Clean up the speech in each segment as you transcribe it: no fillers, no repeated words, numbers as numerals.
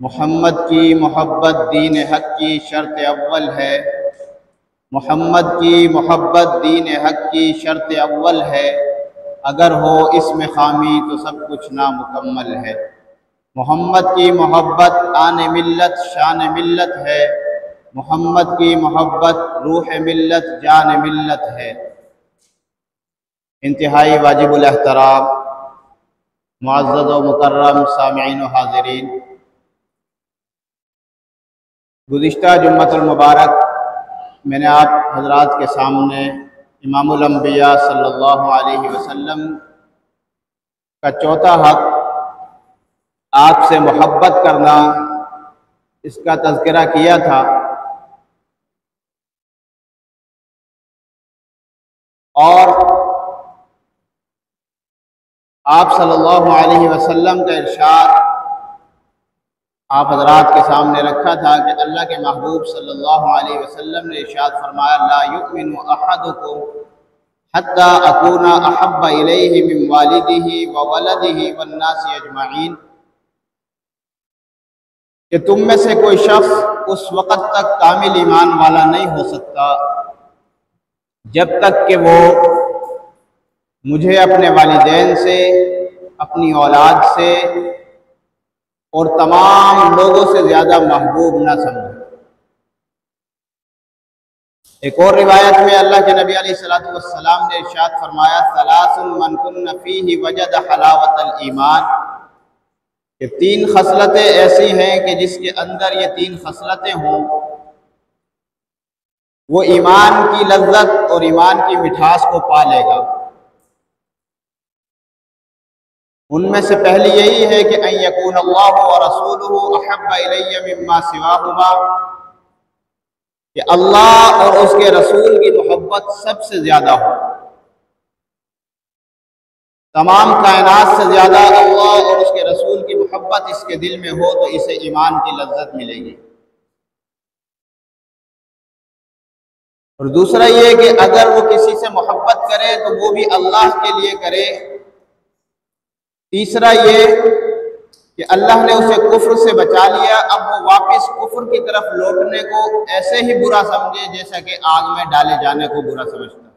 मोहम्मद की मोहब्बत दीन हक़ की शर्त अव्वल है। मोहम्मद की मोहब्बत दीन हक़ की शर्त अव्वल है। अगर हो इसमें खामी तो सब कुछ नामुकम्मल है। मोहम्मद की मोहब्बत आन मिल्लत शान मिल्लत है। मोहम्मद की मोहब्बत रूह मिल्लत जान मिल्लत है। इंतहाई वाजिबुल एहतराम मुअज़्ज़ज़ व मुकर्रम सामिईन व हाज़िरीन, गुज़िश्ता जुम्मतुल मुबारक मैंने आप हज़रात के सामने इमामुल अंबिया सल्लल्लाहु अलैहि वसल्लम का चौथा हक़ आपसे मोहब्बत करना, इसका तज़किरा किया था। और आप सल्लल्लाहु अलैहि वसल्लम का इरशाद आप हज़रात के सामने रखा था कि अल्लाह के महबूब सल्लल्लाहु अलैहि वसल्लम ने इरशाद फरमाया, ला युमिनु अहदुकुम हत्ता अकूना अहब्बा इलैहि मिन वालिदिही व वलदिही वन नासी अजमईन, कि तुम में से कोई शख्स उस वक़्त तक कामिल ईमान वाला नहीं हो सकता जब तक कि वो मुझे अपने वालिदैन से, अपनी औलाद से और तमाम लोगों से ज़्यादा महबूब न समझे। एक और रिवायत में अल्लाह के नबी अलैहिस्सलातु वस्सलाम ने इरशाद फरमाया, सलासुन मन कुन्न फीही वजद हलावतल ईमान, कि तीन खसलतें ऐसी हैं कि जिसके अंदर ये तीन खसलतें हों वो ईमान की लज्जत और ईमान की मिठास को पा लेगा। उनमें से पहली यही है कि अन यकून अल्लाहु व रसूलुहु अहब्बा इलैया मिम्मा सिवाहुमा, कि अल्लाह और उसके रसूल की मोहब्बत सबसे ज़्यादा हो। तमाम कायनात से ज़्यादा अल्लाह और उसके रसूल की मोहब्बत इसके दिल में हो तो इसे ईमान की लज्जत मिलेगी। और दूसरा ये कि अगर वो किसी से मोहब्बत करे तो वो भी अल्लाह के लिए करे। तीसरा ये कि अल्लाह ने उसे कुफ्र से बचा लिया, अब वो वापस कुफ्र की तरफ लौटने को ऐसे ही बुरा समझे जैसा कि आग में डाले जाने को बुरा समझता है।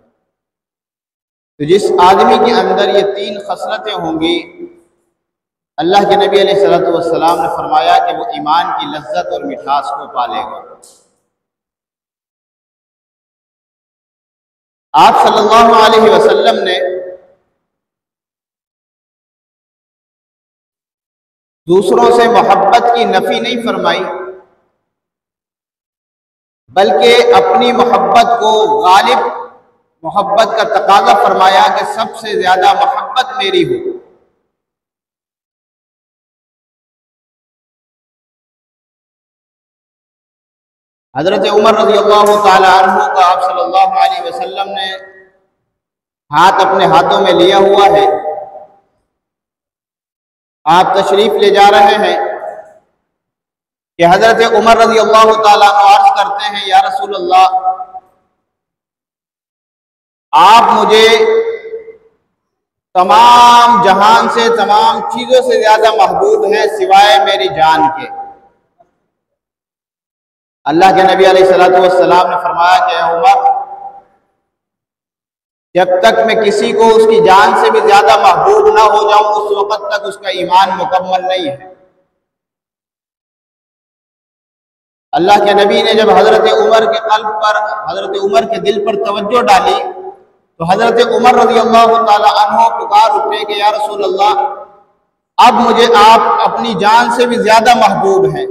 तो जिस आदमी के अंदर ये तीन खसलतें होंगी, अल्लाह के नबी अलैहिस्सलातु वस्सलाम ने फरमाया कि वो ईमान की लज्जत और मिठास को पालेगा। आप सल्लल्लाहु अलैहि वसल्लम ने दूसरों से मोहब्बत की नफी नहीं फरमाई, बल्कि अपनी मोहब्बत को गालिब मोहब्बत का तकाजा फरमाया कि सबसे ज्यादा मोहब्बत मेरी हो। हजरत उमर रज़ियल्लाहु ताला अन्हु का आप सल्लल्लाहु अलैहि वसल्लम ने हाथ अपने हाथों में लिया हुआ है। आप तशरीफ ले जा रहे हैं कि हजरत उमर रज़ियल्लाहु ताला अन्हु अर्ज़ करते हैं, या रसूल अल्लाह, आप मुझे तमाम जहान से, तमाम चीजों से ज्यादा महबूब हैं सिवाय मेरी जान के। अल्लाह के नबी अलैहिस्सलातु वस्सलाम ने फरमाया कि उमर, जब तक मैं किसी को उसकी जान से भी ज्यादा महबूब ना हो जाऊं उस वक्त तक उसका ईमान मुकम्मल नहीं है। अल्लाह के नबी ने जब हजरत उमर के कल्ब पर, हजरत उमर के दिल पर तवज्जो डाली तो हजरत उमर रज़ियल्लाहु ताला अन्हु पुकार उठे कि या रसूल अल्लाह, अब मुझे आप अपनी जान से भी ज्यादा महबूब हैं।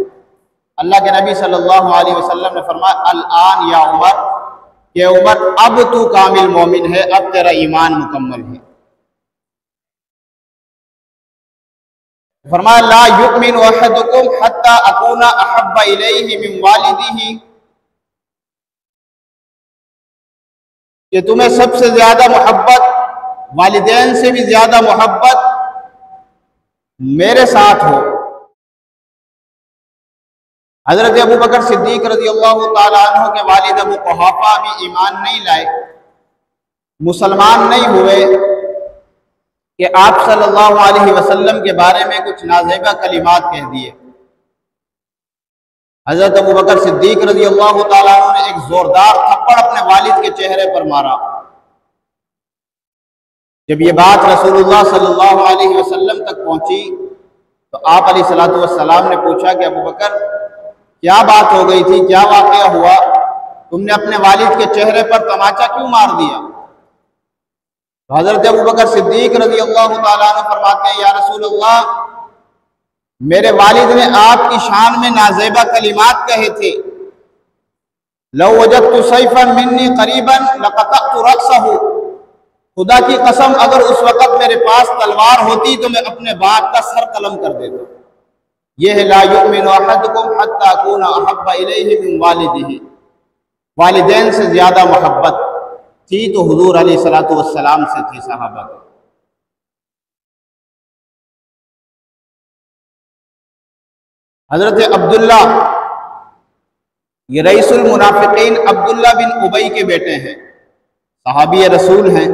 अल्लाह के नबी सल्लल्लाहु अलैहि वसल्लम ने फरमाया, अल आन या उमर, कि उमर अब तू कामिल मोमिन है, अब तेरा ईमान मुकम्मल है। फरमाया, ला युमिनु अहदुकुम हत्ता अकूना अहब्बा इलैहि मिन वालिदिही, कि तुम्हें सबसे ज्यादा मोहब्बत, वालिदैन से भी ज्यादा मोहब्बत मेरे साथ हो। हजरत अबू बकर सिद्दीक रज़ियल्लाहु ताला अन्हु के वालिद अबू कुहाफा भी ईमान नहीं लाए, मुसलमान नहीं हुए कि आप सल्लल्लाहु अलैहि वसल्लम के बारे में कुछ नाज़ेबा कलिमात कह दिए। हजरत अबू बकर सिद्दीक रजी अल्लाह तआला अन्हु ने एक जोरदार थप्पड़ अपने वालिद के चेहरे पर मारा। जब ये बात रसूलुल्लाह सल्लल्लाहु अलैहि वसल्लम तक पहुंची तो आप अलैहिस्सलातु वस्सलाम ने पूछा कि अबू बकर क्या बात हो गई थी, क्या वाकया हुआ, तुमने अपने वालिद के चेहरे पर तमाचा क्यों मार दिया? तो हजरत अबू बकर सिद्दीक रजी अल्लाह तआला अन्हु फरमाते हैं, या रसूलल्लाह, मेरे वालिद ने आपकी शान में नाज़ेबा कलिमात कहे थे, लौ वजदतु सैफन मिन्नी करीबन लक़तअतु रअसहु, खुदा की कसम अगर उस वक़्त मेरे पास तलवार होती तो मैं अपने बाप का सर कलम कर देता। यह है ला युमिनु अहदुकुम हत्ता अकूना अहब्बा इलैहि मिन वालिदिही, वालिदैन से ज्यादा मोहब्बत थी तो हुजूर अलैहिस्सलातु वस्सलाम से थी सहाबा को। हजरत अब्दुल्ला, ये रईसुल मुनाफिकीन अब्दुल्ला बिन उबई के बेटे हैं, सहाबी रसूल हैं।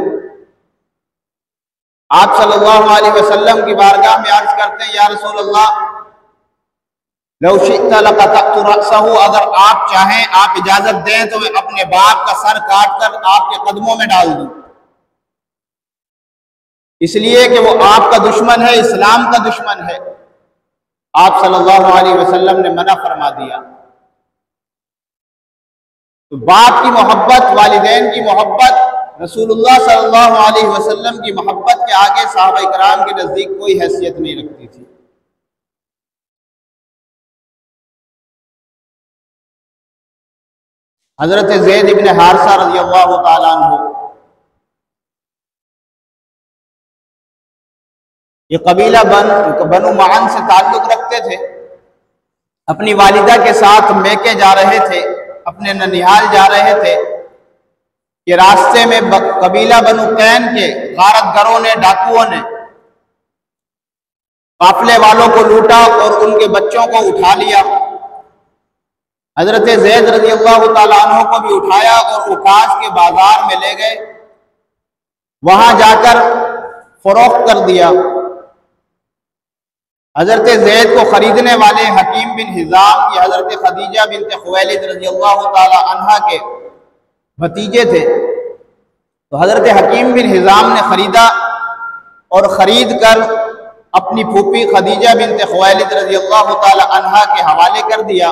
आप सल्लल्लाहु अलैहि वसल्लम की बारगाह में अर्ज करते हैं, या रसूल अल्लाह, लौ शि'ता लक़तअतु रअसहु, अगर आप चाहें, आप इजाजत दें तो मैं अपने बाप का सर काट कर आपके कदमों में डाल दूं, इसलिए कि वो आपका दुश्मन है, इस्लाम का दुश्मन है। आप सल्लल्लाहु अलैहि वसल्लम ने मना फरमा दिया। तो बाप की मोहब्बत, वालिदैन की मोहब्बत रसूलुल्लाह सल्लल्लाहु अलैहि वसल्लम की मोहब्बत के आगे सहाबा इकराम के नजदीक कोई हैसियत नहीं रखती थी। हजरत ज़ैद इब्न हारिसा रज़ी अल्लाह तआला अन्हु, ये कबीला बनु माअन से ताल्लुक रखते थे। अपनी वालिदा के साथ मेके जा रहे थे, अपने ननिहाल जा रहे थे कि रास्ते में कबीला बनु कैन के गारतगरों ने, डाकुओं ने काफिले वालों को लूटा और उनके बच्चों को उठा लिया। हजरत ज़ैद रज़ी अल्लाह तआला अन्हु को भी उठाया और उकास के बाजार में ले गए, वहां जाकर फरोख्त कर दिया। हजरत ज़ैद को खरीदने वाले हकीम बिन हिजाम, ये हजरत खदीजा बिन्त खुवैलिद रज़ी अल्लाह तआला अन्हा के भतीजे थे। तो हजरत हकीम बिन हिजाम ने खरीदा और खरीद कर अपनी फूफी खदीजा बिन्त खुवैलिद रज़ी अल्लाह तआला अन्हा के हवाले कर दिया,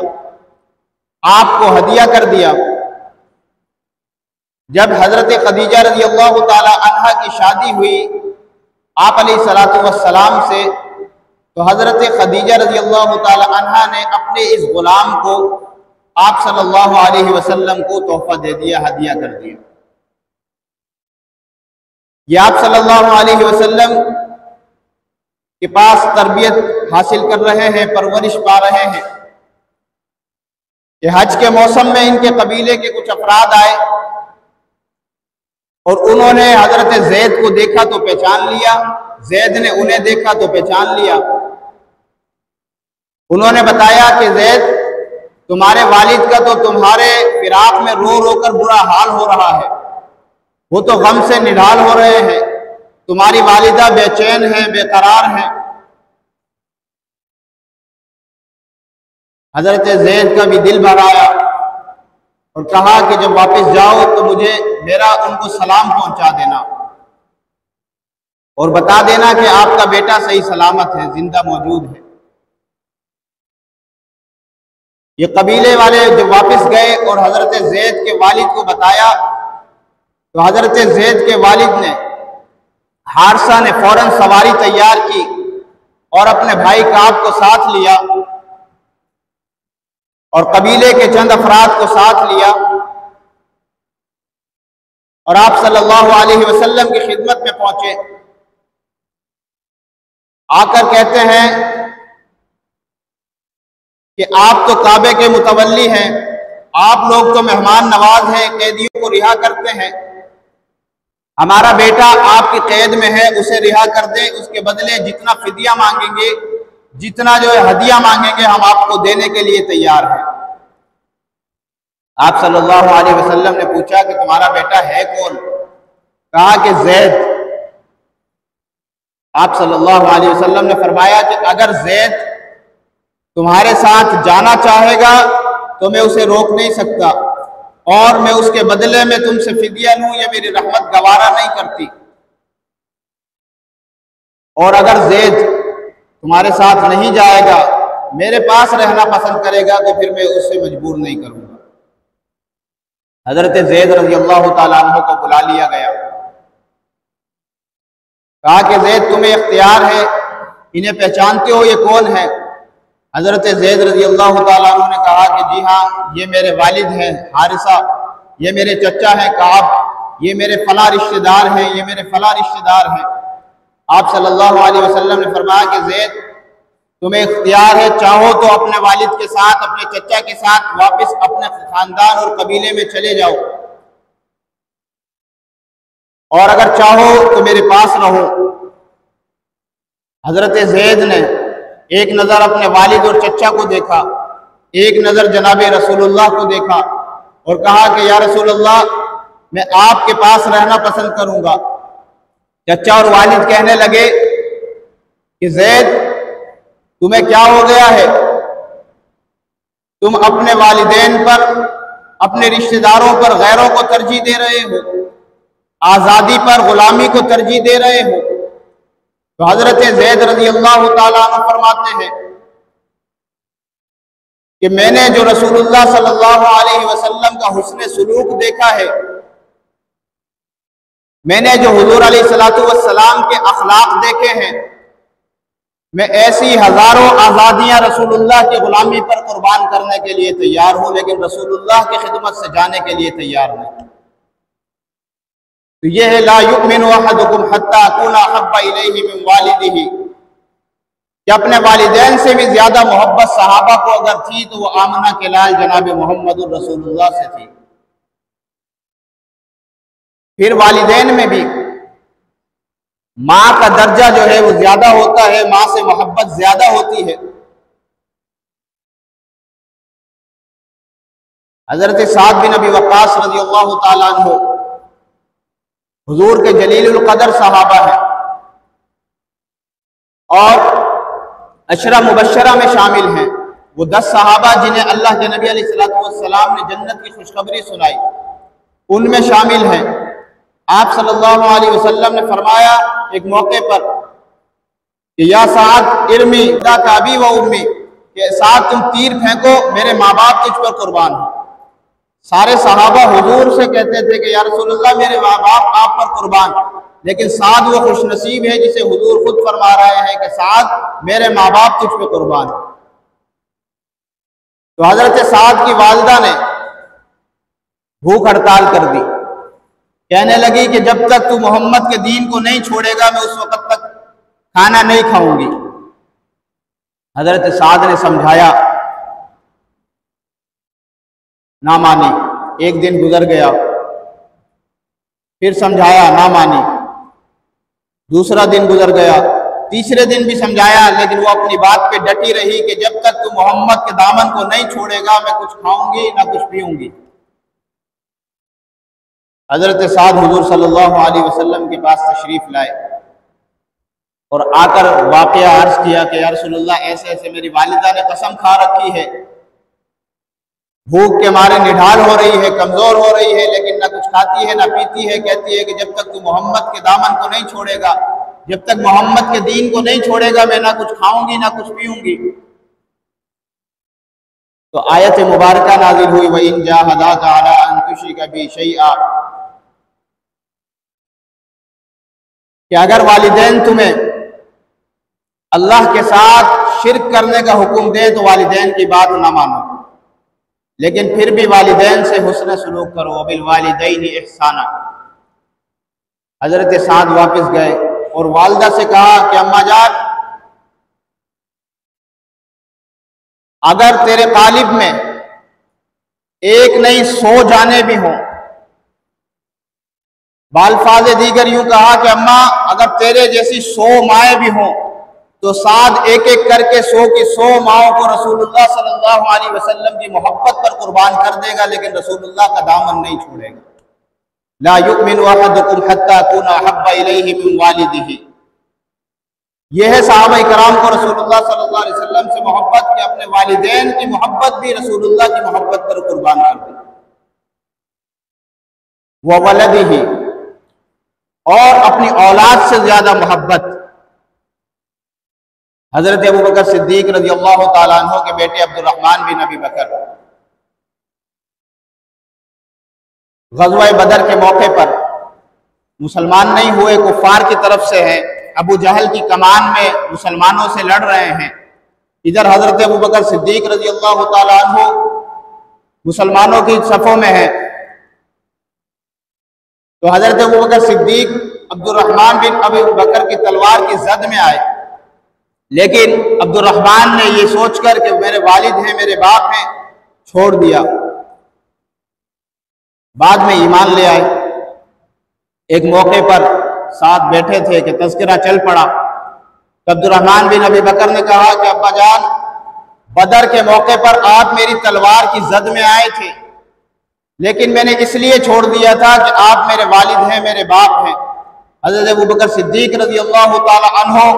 आपको हदिया कर दिया। जब हजरत खदीजा रज़ी अल्लाह तआला अन्हा की शादी हुई आप अलैहिस्सलातु वस्सलाम से, तो हजरत खदीजा रज़ी अल्लाह तआला अन्हा ने अपने इस गुलाम को आप सल्लल्लाहु अलैहि वसल्लम को तोहफा दे दिया, हदिया कर दिया। ये आप सल्लल्लाहु अलैहि वसल्लम के पास तरबियत हासिल कर रहे हैं, परवरिश पा रहे हैं कि हज के मौसम में इनके कबीले के कुछ अफराद आए और उन्होंने हजरत ज़ैद को देखा तो पहचान लिया, ज़ैद ने उन्हें देखा तो पहचान लिया। उन्होंने बताया कि ज़ैद, तुम्हारे वालिद का तो तुम्हारे फिराक में रो रो कर बुरा हाल हो रहा है, वो तो गम से निढाल हो रहे हैं, तुम्हारी वालिदा बेचैन है, बेकरार है। हजरत ज़ैद का भी दिल भर आया और कहा कि जब वापस जाओ तो मुझे मेरा उनको सलाम पहुंचा देना और बता देना कि आपका बेटा सही सलामत है, जिंदा मौजूद है। ये कबीले वाले जब वापस गए और हजरत ज़ैद के वालिद को बताया तो हजरत ज़ैद के वालिद ने, हारसा ने फौरन सवारी तैयार की और अपने भाई काब को साथ लिया और कबीले के चंद अफराद को साथ लिया और आप सल्लल्लाहु अलैहि वसल्लम की खिदमत में पहुंचे। आकर कहते हैं कि आप तो काबे के मुतवल्ली हैं, आप लोग तो मेहमान नवाज हैं, कैदियों को रिहा करते हैं, हमारा बेटा आपकी कैद में है, उसे रिहा कर दें, उसके बदले जितना फिदिया मांगेंगे, जितना जो है हदिया मांगेंगे, हम आपको देने के लिए तैयार हैं। आप सल्लल्लाहु अलैहि वसल्लम ने पूछा कि तुम्हारा बेटा है कौन? कहा कि ज़ैद। आप सल्लल्लाहु अलैहि वसल्लम ने फरमाया कि अगर ज़ैद तुम्हारे साथ जाना चाहेगा तो मैं उसे रोक नहीं सकता, और मैं उसके बदले में तुमसे फिदिया लूं, ये मेरी रहमत गवारा नहीं करती। और अगर ज़ैद तुम्हारे साथ नहीं जाएगा, मेरे पास रहना पसंद करेगा, तो फिर मैं उससे मजबूर नहीं करूंगा। हजरत ज़ैद रज़ी अल्लाह ताला अन्हु को बुला लिया गया। कहा कि ज़ैद तुम्हें इख्तियार है, इन्हें पहचानते हो, ये कौन है? हजरत ज़ैद रज़ी अल्लाह ताला अन्हु ने कहा कि जी हाँ, ये मेरे वालिद हैं हारिसा, ये मेरे चचा हैं काब, ये मेरे फला रिश्तेदार हैं, ये मेरे फला रिश्तेदार हैं। आप सल्लल्लाहु अलैहि वसल्लम ने फरमाया कि ज़ैद तुम्हें इख्तियार है, चाहो तो अपने वालिद के साथ, अपने चचा के साथ वापस अपने खानदान और कबीले में चले जाओ, और अगर चाहो तो मेरे पास रहो। हजरत ज़ैद ने एक नज़र अपने वालिद और चचा को देखा, एक नज़र जनाब रसूलुल्लाह को देखा और कहा कि या रसूलुल्लाह, मैं आपके पास रहना पसंद करूंगा। चचा और वालिद कहने लगे कि ज़ैद तुम्हें क्या हो गया है? तुम अपने वालिदैन पर, अपने रिश्तेदारों पर गैरों को तरजीह दे रहे हो, आज़ादी पर गुलामी को तरजीह दे रहे हो। तो हजरत ज़ैद रज़ी अल्लाह ताला अन्हु फरमाते हैं कि मैंने जो रसूलुल्लाह सल्लल्लाहु अलैहि वसल्लम का हुस्न सुलूक देखा है, मैंने जो हुजूर अलैहिस्सलातु वस्सलाम के अखलाक देखे हैं, मैं ऐसी हजारों आज़ादियां रसूलुल्लाह की गुलामी पर कुर्बान करने के लिए तैयार हूं, लेकिन रसूलुल्लाह की खिदमत से जाने के लिए तैयार नहीं। तो यह है ला युमिनु अहदुकुम हत्ता अकूना अहब्बा इलैहि मिन वालिदिही, कि अपने वालिदैन से भी ज्यादा मोहब्बत सहाबा को अगर थी तो वो आमना के लाल जनाब मोहम्मदुर रसूलुल्लाह से थी। फिर वालिदैन में भी माँ का दर्जा जो है वो ज्यादा होता है, माँ से मोहब्बत ज्यादा होती है। हजरत साद बिन अबी वक्कास रज़ियल्लाहु ताला अन्हु हुजूर के जलीलुल कदर सहाबा है और अशरा मुबशरा में शामिल हैं। वो 10 सहाबा जिन्हें अल्लाह के नबी अलैहिस्सलातु वस्सलाम ने जन्नत की खुशखबरी सुनाई, उनमें शामिल हैं। आप सल्लल्लाहु अलैहि वसल्लम ने फरमाया एक मौके पर कि या साद इर्मी का अबी व उम्मी, कि साद तुम तीर फेंको, मेरे माँ बाप तुझ पर कुर्बान हो। सारे सहाबा हुजूर से कहते थे कि या रसूलुल्लाह, मेरे माँ बाप आप पर कुर्बान, लेकिन साद वो खुशनसीब है जिसे हुजूर खुद फरमा रहे हैं कि साद मेरे माँ बाप तुझ पे कुर्बान। तो हजरत साद की वालिदा ने भूख हड़ताल कर दी, कहने लगी कि जब तक तू मोहम्मद के दीन को नहीं छोड़ेगा, मैं उस वक्त तक खाना नहीं खाऊंगी। हजरत साद ने समझाया, ना मानी। एक दिन गुजर गया, फिर समझाया, ना मानी। दूसरा दिन गुजर गया, तीसरे दिन भी समझाया, लेकिन वो अपनी बात पे डटी रही कि जब तक तू मोहम्मद के दामन को नहीं छोड़ेगा, मैं कुछ खाऊंगी ना कुछ पीऊंगी। हजरत साद हुजूर सल्लल्लाहु अलैहि वसल्लम के पास तशरीफ लाए और आकर वाक़या अर्ज किया कि या रसूलुल्लाह, ऐसे ऐसे मेरी वालिदा ने कसम खा रखी है, भूख के मारे निढाल हो रही है, कमजोर हो रही है, लेकिन ना कुछ खाती है ना पीती है। कहती है कि जब तक तू मोहम्मद के दामन को नहीं छोड़ेगा, जब तक मोहम्मद के दीन को नहीं छोड़ेगा, मैं ना कुछ खाऊंगी ना कुछ पीऊंगी। तो आयत मुबारका नाजिल हुई, व इन जाहदाका अला अन तुश्रिका बी शैआ, कि अगर वालिदैन तुम्हें अल्लाह के साथ शिर्क करने का हुक्म दे तो वालिदैन की बात ना मानो, लेकिन फिर भी वालिदैन से हुस्न सलूक करो। बिल वालिदैनि इहसाना। हजरत साद वापस गए और वालिदा से कहा कि अम्मा जान, अगर तेरे कालिब में एक नहीं 100 जाने भी हों, बालफाज दीगर यूं कहा कि अम्मा, अगर तेरे जैसी 100 माएँ भी हों तो साद एक एक करके 100 की 100 माओं को रसूलुल्लाह सल्लल्लाहु अलैहि वसल्लम की मोहब्बत पर कुर्बान कर देगा, लेकिन रसूलुल्लाह का दामन नहीं छोड़ेगा। ला युमिनु अहदुकुम हत्ता अकूना अहब्बा इलैहि मिन वालिदिही। यह है सहाबा कराम को रसूलुल्लाह सल्लल्लाहु अलैहि वसल्लम से मोहब्बत, कि अपने वालिदैन की मोहब्बत भी रसूलुल्लाह की मोहब्बत पर कुर्बान कर दी। व वलदिही, और अपनी औलाद से ज्यादा मोहब्बत हजरत अबू बकर सिद्दीक रज़ी अल्लाह तआला अन्हु के बेटे अब्दुर्रहमान बिन अबी बकर ग़ज़वा बदर के मौके पर मुसलमान नहीं हुए, कुफ़ार की तरफ से हैं, अबू जहल की कमान में मुसलमानों से लड़ रहे हैं। इधर हजरत अबू बकर सिद्दीक रज़ी अल्लाह तआला अन्हु मुसलमानों की सफ़ों में है। तो हजरत अबू बकर सिद्दीक अब्दुर्रहमान बिन अबी बकर की तलवार की जद में आए, लेकिन अब्दुर्रहमान ने ये सोचकर कि मेरे वालिद हैं, मेरे बाप हैं, छोड़ दिया। बाद में ईमान ले आए। एक मौके पर साथ बैठे थे कि तज़किरा चल पड़ा, तो अब्दुर्रहमान बिन अबी बकर ने कहा कि अब्बा जान, बदर के मौके पर आप मेरी तलवार की जद में आए थे, लेकिन मैंने इसलिए छोड़ दिया था कि आप मेरे वालिद हैं, मेरे बाप हैं। हज़रत अबू बकर सिद्दीक रज़ी अल्लाह तआला अन्हु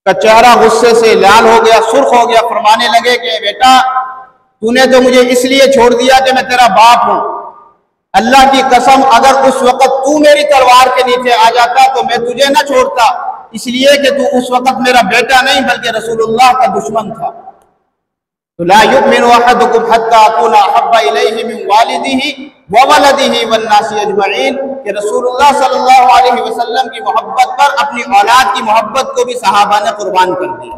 का चेहरा गुस्से से लाल हो गया, सुर्ख हो गया। फरमाने लगे कि बेटा, तूने तो मुझे इसलिए छोड़ दिया कि मैं तेरा बाप हूं। अल्लाह की कसम, अगर उस वक्त तू मेरी तलवार के नीचे आ जाता तो मैं तुझे न छोड़ता, इसलिए कि तू उस वक्त मेरा बेटा नहीं बल्कि रसूलुल्लाह का दुश्मन था। तो ला युमिनु अहदुकुम हत्ता अकूना अहब्बा इलैहि मिन वालिदिही व वलदिही वन नासी अजमईन, कि रसूलुल्लाह सल्लल्लाहु अलैहि वसल्लम की मोहब्बत पर अपनी औलाद की मोहब्बत को भी सहाबा ने कुर्बान कर दिया।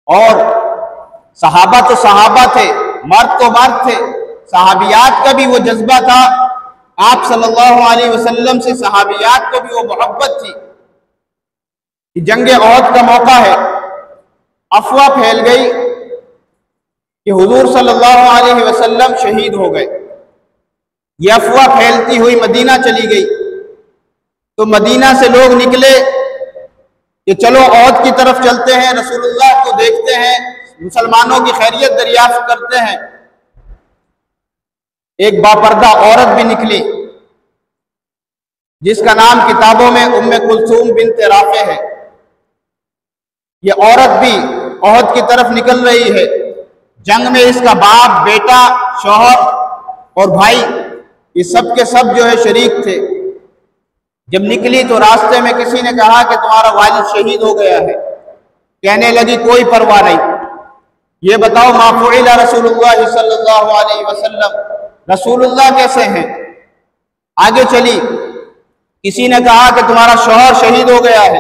और सहाबा तो सहाबा थे, मर्द तो मर्द थे, सहाबियात का भी वो जज्बा था। आप सल्लल्लाहु अलैहि वसल्लम से सहाबियात को भी वो मोहब्बत थी। जंगे ओहद का मौका है, अफवाह फैल गई कि हुजूर सल्लल्लाहु अलैहि वसल्लम शहीद हो गए। ये अफवाह फैलती हुई मदीना चली गई। तो मदीना से लोग निकले कि चलो ओहद की तरफ चलते हैं, रसूलुल्लाह को देखते हैं, मुसलमानों की खैरियत दरियाफ्त करते हैं। एक बापर्दा औरत भी निकली जिसका नाम किताबों में उम्मे कुलसूम बिन्त राफे है। ये औरत भी ओहद की तरफ निकल रही है। जंग में इसका बाप, बेटा, शौहर और भाई, ये सब के सब जो है शरीक थे। जब निकली तो रास्ते में किसी ने कहा कि तुम्हारा वालिद शहीद हो गया है। कहने लगी कोई परवाह नहीं, ये बताओ मा फुइला रसूलुल्लाह सल्लल्लाहु अलैहि वसल्लम, रसूलुल्लाह कैसे हैं। आगे चली, किसी ने कहा कि तुम्हारा शौहर शहीद हो गया है।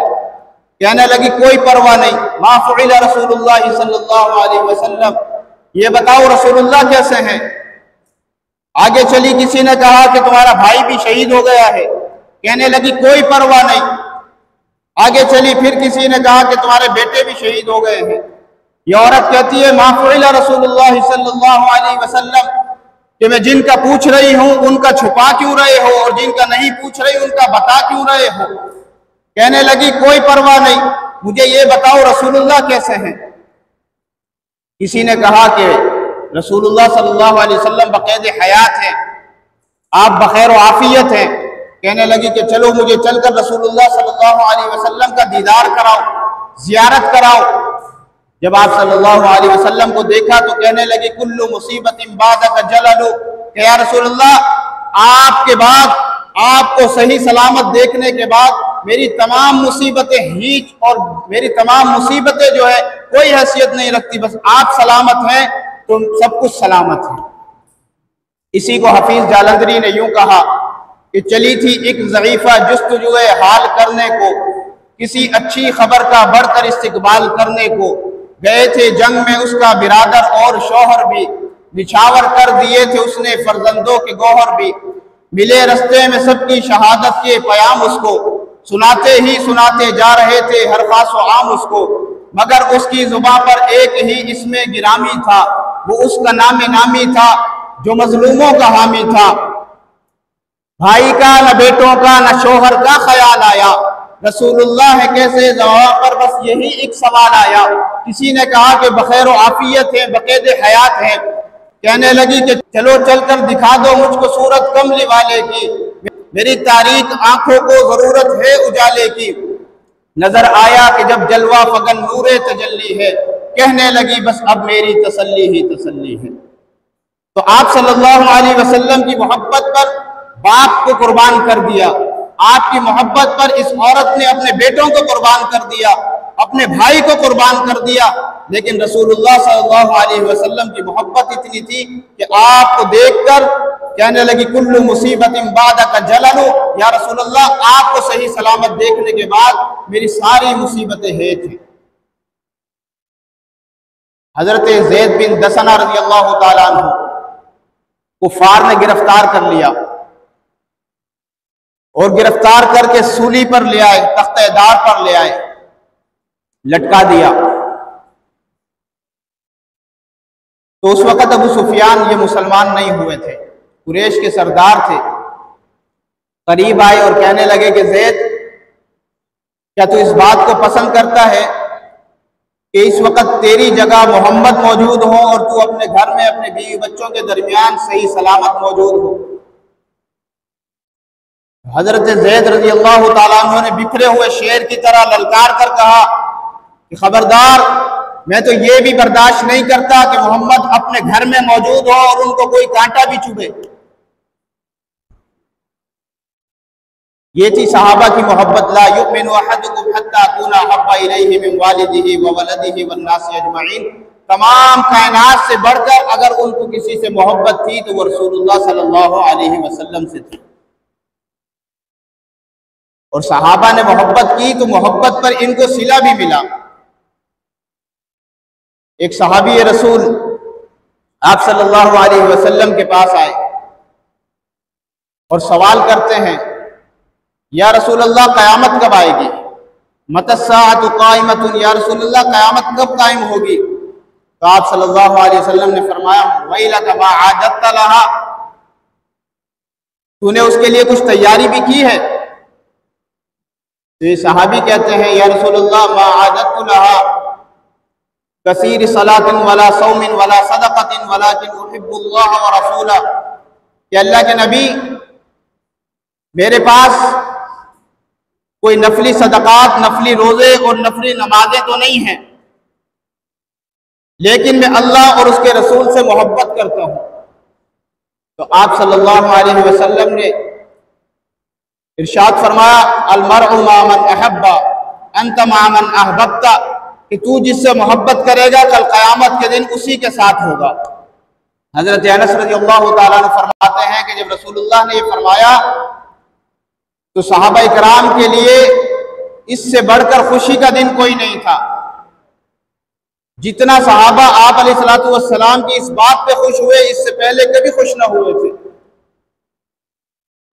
कहने लगी कोई परवाह नहीं, मा फुइला रसूलुल्लाह सल्लल्लाहु अलैहि वसल्लम, ये बताओ रसूलुल्लाह कैसे हैं। आगे चली, किसी ने कहा कि तुम्हारा भाई भी शहीद हो गया है। कहने लगी कोई परवाह नहीं। आगे चली, फिर किसी ने कहा कि तुम्हारे बेटे भी शहीद हो गए हैं। ये औरत कहती है मा फुइला रसूलुल्लाह सल्लल्लाहु अलैहि वसल्लम, कि मैं जिनका पूछ रही हूं उनका छुपा क्यों रहे हो, और जिनका नहीं पूछ रही उनका बता क्यों रहे हो। कहने लगी कोई परवाह नहीं, मुझे ये बताओ रसूलुल्लाह कैसे हैं। किसी ने कहा कि रसूलुल्लाह सल्लल्लाहु अलैहि वसल्लम बक़ैद हयात हैं, आप बखैर आफियत हैं। कहने लगी कि चलो मुझे चलकर रसूलुल्लाह सल्लल्लाहु अलैहि वसल्लम का दीदार कराओ, जियारत कराओ। जब आप सल्लल्लाहु अलैहि वसल्लम को देखा तो कहने लगी कुल्लु मुसीबतिन बादक जललु, कि या रसूलुल्लाह, आपके बाद, आपको सही सलामत देखने के बाद मेरी तमाम मुसीबतें हीच और मेरी तमाम मुसीबतें जो है कोई हैसियत नहीं रखती, बस आप सलामत हैं तो सब कुछ सलामत है। इसी को हफीज जालंधरी ने यूं कहा कि चली थी एक ज़ईफ़ा जुस्तजुए हाल करने को, किसी अच्छी खबर का बढ़कर इस्तिकबाल करने को। गए थे जंग में उसका बिरादर और शौहर भी, निछावर कर दिए थे उसने फर्जंदों के गौहर भी। मिले रस्ते में सबकी शहादत के पयाम उसको, सुनाते ही सुनाते जा रहे थे हर खास व आम उसको। मगर उसकी जुबां पर एक ही इसमें गिरामी था, वो उसका नामे नामी था जो मजलूमों का हामी था। भाई का न बेटों का न शोहर का ख्याल आया, रसूलुल्लाह है कैसे जवाब पर बस यही एक सवाल आया। किसी ने कहा कि बखैर आफियत है, बक़ैद हयात है। कहने लगी कि चलो चलकर दिखा दो मुझको सूरत कमली वाले की, मेरी तारीक आंखों को जरूरत है उजाले की। नजर आया कि जब जलवा फगन नूरे तजल्ली है, कहने लगी बस अब मेरी तसल्ली ही तसल्ली है। तो आप सल्लल्लाहु अलैहि वसल्लम की मोहब्बत पर बाप को कुर्बान कर दिया, आपकी मोहब्बत पर इस औरत ने अपने बेटों को कुर्बान कर दिया, अपने भाई को कुर्बान कर दिया। लेकिन रसूलुल्लाह सल्लल्लाहु अलैहि वसल्लम की मोहब्बत इतनी थी कि आपको देखकर कहने लगी कुल्लु मुसीबतिन बादका जललु, या रसूलुल्लाह आपको सही सलामत देखने के बाद मेरी सारी मुसीबतें हैं थी। हजरत ज़ैद बिन दसना रज़ियल्लाहु ताला अन्हु कुफार ने गिरफ्तार कर लिया और गिरफ्तार करके सूली पर ले आए, तख्तेदार पर ले आए, लटका दिया। तो उस वक्त अबू सुफियान ये मुसलमान नहीं हुए थे, कुरैश के सरदार थे। करीब आए और कहने लगे कि ज़ैद, क्या तू इस बात को पसंद करता है कि इस वक्त तेरी जगह मोहम्मद मौजूद हो और तू अपने घर में अपने बीवी बच्चों के दरमियान सही सलामत मौजूद हो? हजरत ज़ैद रज़ियल्लाहु ताला अन्हु ने बिखरे हुए शेर की तरह ललकार कर कहा कि खबरदार, मैं तो ये भी बर्दाश्त नहीं करता कि मोहम्मद अपने घर में मौजूद हो और उनको कोई कांटा भी चुभे। ये थी सहाबा की मोहब्बत। ला युमिनु अहदुकुम हत्ता अकूना अहब्बा इलैहि मिन वालिदिही व वलदिही वन नासि अजमईन। तमाम कायनात से बढ़कर अगर उनको किसी से मोहब्बत थी तो वो रसूलुल्लाह सल्लल्लाहु अलैहि वसल्लम से थी। और सहाबा ने मोहब्बत की तो मोहब्बत पर इनको सिला भी मिला। एक सहाबी रसूल आप सल्लल्लाहु अलैहि वसल्लम के पास आए और सवाल करते हैं, या रसूलल्लाह क़यामत कब आएगी? मतस्साअतु क़ाइमतुन, या रसूलल्लाह क़यामत कब कायम होगी? तो आप सल्लल्लाहु अलैहि वसल्लम ने फरमाया, वैलक मा आदत्त लहा, तूने उसके लिए कुछ तैयारी भी की है? तो ये सहाबी कहते हैं, या रसूलल्लाह मा आदत्तु लहा कसीर सलातिन वला सौमिन वला सदक़तिन वलाकिन उहिब्बुल्लाह व रसूला, कि अल्लाह के नबी, मेरे पास कोई नफली सदक़ात, नफली रोजे और नफली नमाजें तो नहीं हैं, लेकिन मैं अल्लाह और उसके रसूल से मोहब्बत करता हूँ। तो आप सल्लल्लाहु अलैहि वसल्लम ने इरशाद फरमाया, अलमरउ मा मन अहब्बा अंत मा मन अहबब्ता, कि तू जिससे मोहब्बत करेगा कल क़यामत के दिन उसी के साथ होगा। हजरत अनस रज़ियल्लाहु ताला अन्हु फरमाते हैं कि जब रसूलुल्लाह ने ये फरमाया तो सहाबा इकराम के लिए इससे बढ़कर खुशी का दिन कोई नहीं था। जितना सहाबा आप अलैहिस्सलातु वस्सलाम की इस बात पे खुश हुए, इससे पहले कभी खुश ना हुए थे,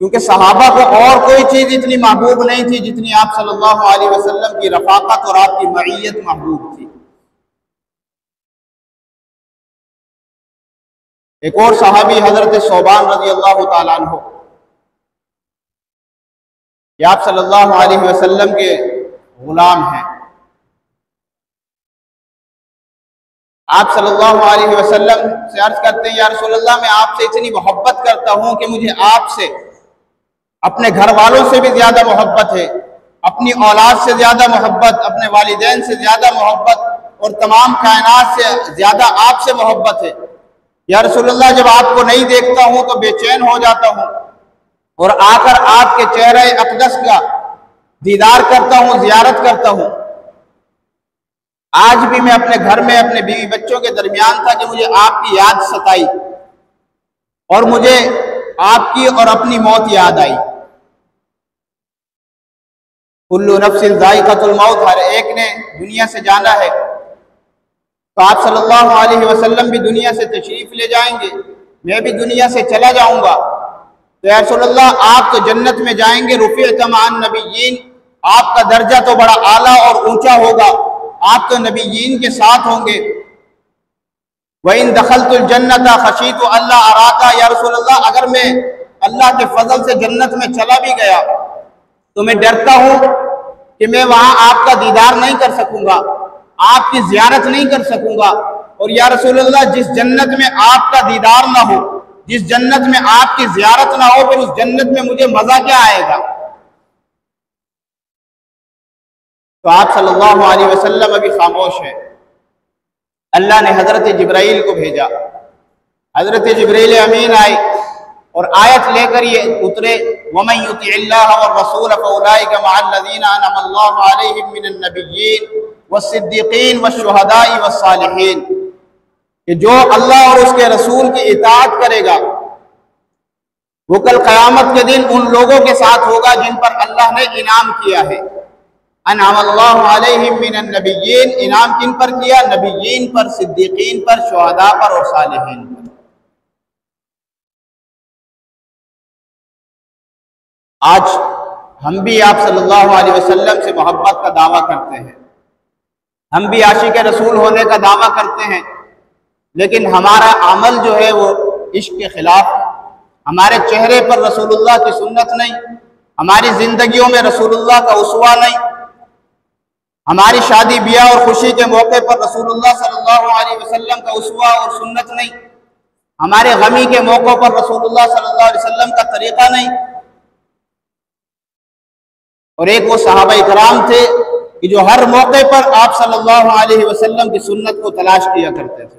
क्योंकि सहाबा को और कोई चीज इतनी महबूब नहीं थी जितनी आप सल्लल्लाहु अलैहि वसल्लम की रफाकत और आपकी मईयत महबूब थी। एक और सहाबी हजरत सौबान रज़ियल्लाहु ताला अन्हु, ये आप सल्लल्लाहु अलैहि वसल्लम के गुलाम हैं। आप सल्लल्लाहु अलैहि वसल्लम से अर्ज करते हैं, या रसूलल्लाह, मैं आपसे इतनी मोहब्बत करता हूं कि मुझे आपसे अपने घर वालों से भी ज्यादा मोहब्बत है, अपनी औलाद से ज्यादा मोहब्बत, अपने वालिदैन से ज्यादा मोहब्बत और तमाम कायनात से ज्यादा आपसे मोहब्बत है। या रसूलल्लाह, जब आपको नहीं देखता हूं तो बेचैन हो जाता हूं और आकर आपके चेहरे अक़दस का दीदार करता हूं, जियारत करता हूं। आज भी मैं अपने घर में अपने बीवी बच्चों के दरमियान था कि मुझे आपकी याद सताई और मुझे आपकी और अपनी मौत याद आई। कुल्लु नफ्सिन ज़ाइक़तुल मौत, हर एक ने दुनिया से जाना है। तो आप सल्लल्लाहु अलैहि वसल्लम भी दुनिया से तशरीफ ले जाएंगे, मैं भी दुनिया से चला जाऊंगा। तो या रसूलल्लाह, आप तो जन्नत में जाएंगे, रुफ़िअत मअन नबिय्यीन, आपका दर्जा तो बड़ा आला और ऊंचा होगा, आप तो नबिय्यीन के साथ होंगे। व इन दखलतुल जन्नता खशीतु अल्ला अराका, या रसूलल्लाह, अगर मैं अल्लाह के फजल से जन्नत में चला भी गया तो मैं डरता हूं कि मैं वहां आपका दीदार नहीं कर सकूंगा, आपकी जियारत नहीं कर सकूंगा। और या रसूलल्लाह, जिस जन्नत में आपका दीदार ना हो, जिस जन्नत में आपकी ज़ियारत ना हो फिर उस जन्नत में मुझे मजा क्या आएगा। तो आप सल्लल्लाहु अलैहि वसल्लम अभी खामोश है। अल्लाह ने हजरत जिब्राइल को भेजा। हजरत जिब्राइल अमीन आए और आयत लेकर ये उतरे, वमन युतिइल्लाह व रसूल फउलाइका मअल्लज़ीना अनअमल्लाहु अलैहिम मिनन नबिय्यीन वस्सिद्दीक़ीन वश्शुहदाई वस्सालिहीन, कि जो अल्लाह और उसके रसूल की इताअत करेगा वो कल क़यामत के दिन उन लोगों के साथ होगा जिन पर अल्लाह ने इनाम किया है। अनअमल्लाहु अलैहिम मिनन नबिय्यीन, इनाम किन पर किया? नबिय्यीन पर, सिद्दीक़ीन पर, शुहदा पर और सालिहीन पर। आज हम भी आप सल्लल्लाहु अलैहि वसल्लम से मोहब्बत का दावा करते हैं, हम भी आशिक रसूल होने का दावा करते हैं, लेकिन हमारा अमल जो है वो इश्क के खिलाफ। हमारे चेहरे पर रसूलुल्लाह की सुन्नत नहीं, हमारी जिंदगियों में रसूलुल्लाह का उस्वा नहीं, हमारी शादी ब्याह और खुशी के मौके पर रसूलुल्लाह सल्लल्लाहु अलैहि वसल्लम का उस्वा और सुन्नत नहीं, हमारे गमी के मौक़ों पर रसूलुल्लाह सल्लल्लाहु अलैहि वसल्लम का तरीक़ा नहीं। और एक वो सहाबा इकराम थे कि जो हर मौके पर आप सल्लल्लाहु अलैहि वसल्लम की सुन्नत को तलाश किया करते थे।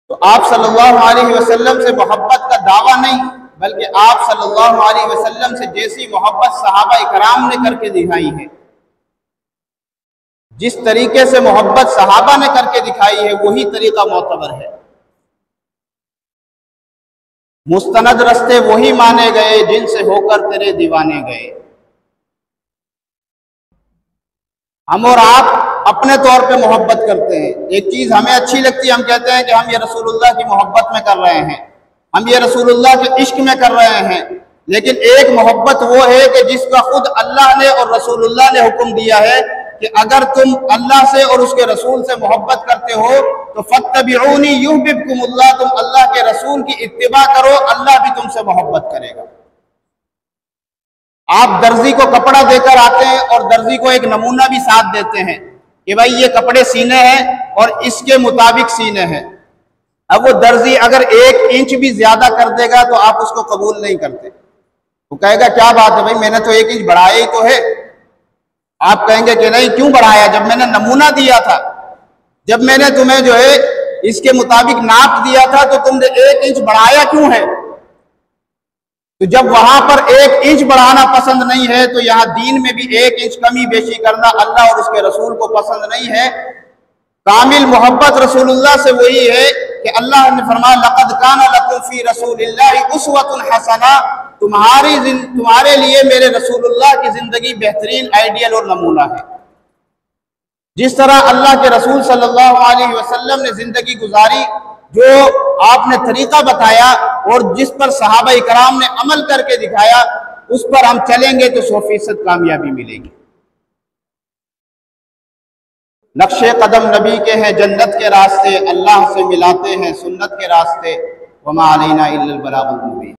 तो आप सल्लल्लाहु अलैहि वसल्लम से मोहब्बत का दावा नहीं, बल्कि आप सल्लल्लाहु अलैहि वसल्लम से जैसी मोहब्बत सहाबा इकराम ने करके दिखाई है, जिस तरीके से मोहब्बत सहाबा ने करके दिखाई है वही तरीका मोतबर है। मुस्तनद रस्ते वही माने गए जिनसे होकर तेरे दीवाने गए। हम और आप अपने तौर पे मोहब्बत करते हैं, एक चीज हमें अच्छी लगती है, हम कहते हैं कि हम ये रसूलुल्लाह की मोहब्बत में कर रहे हैं, हम ये रसूलुल्लाह के इश्क में कर रहे हैं। लेकिन एक मोहब्बत वो है कि जिसका खुद अल्लाह ने और रसूलुल्लाह ने हुक्म दिया है कि अगर तुम अल्लाह से और उसके रसूल से मोहब्बत करते हो तो फत्तबिऊनी युहबिबकुमुल्लाह, तुम अल्लाह के रसूल की इत्तिबा करो, अल्लाह भी तुमसे मोहब्बत करेगा। आप दर्जी को कपड़ा देकर आते हैं और दर्जी को एक नमूना भी साथ देते हैं कि भाई ये कपड़े सीने हैं और इसके मुताबिक सीने हैं। अब वो दर्जी अगर 1 इंच भी ज्यादा कर देगा तो आप उसको कबूल नहीं करते। वो कहेगा क्या बात है भाई, मैंने तो 1 इंच बढ़ाया ही तो है। आप कहेंगे कि नहीं, क्यों बढ़ाया? जब मैंने नमूना दिया था, जब मैंने तुम्हें जो है इसके मुताबिक नाप दिया था तो तुमने 1 इंच बढ़ाया क्यों है? तो जब वहां पर 1 इंच बढ़ाना पसंद नहीं है तो यहाँ दीन में भी 1 इंच कमी बेशी करना अल्लाह और उसके रसूल को पसंद नहीं है। कामिल मोहब्बत रसूलुल्लाह से वही है कि अल्लाह ने फरमाया लक़द काना लकुम फी रसूलिल्लाहि उस्वतुन हसना, तुम्हारे लिए मेरे रसूलुल्लाह की जिंदगी बेहतरीन आइडियल और नमूना है। जिस तरह अल्लाह के रसूल सल्लल्लाहु अलैहि वसल्लम ने जिंदगी गुजारी, जो आपने तरीका बताया और जिस पर सहाबा इकराम ने अमल करके दिखाया, उस पर हम चलेंगे तो 100% कामयाबी मिलेगी। नक्शे कदम नबी के हैं जन्नत के रास्ते, अल्लाह से मिलाते हैं सुन्नत के रास्ते। वमा अलैना इल्लल बलागुल मुबीन।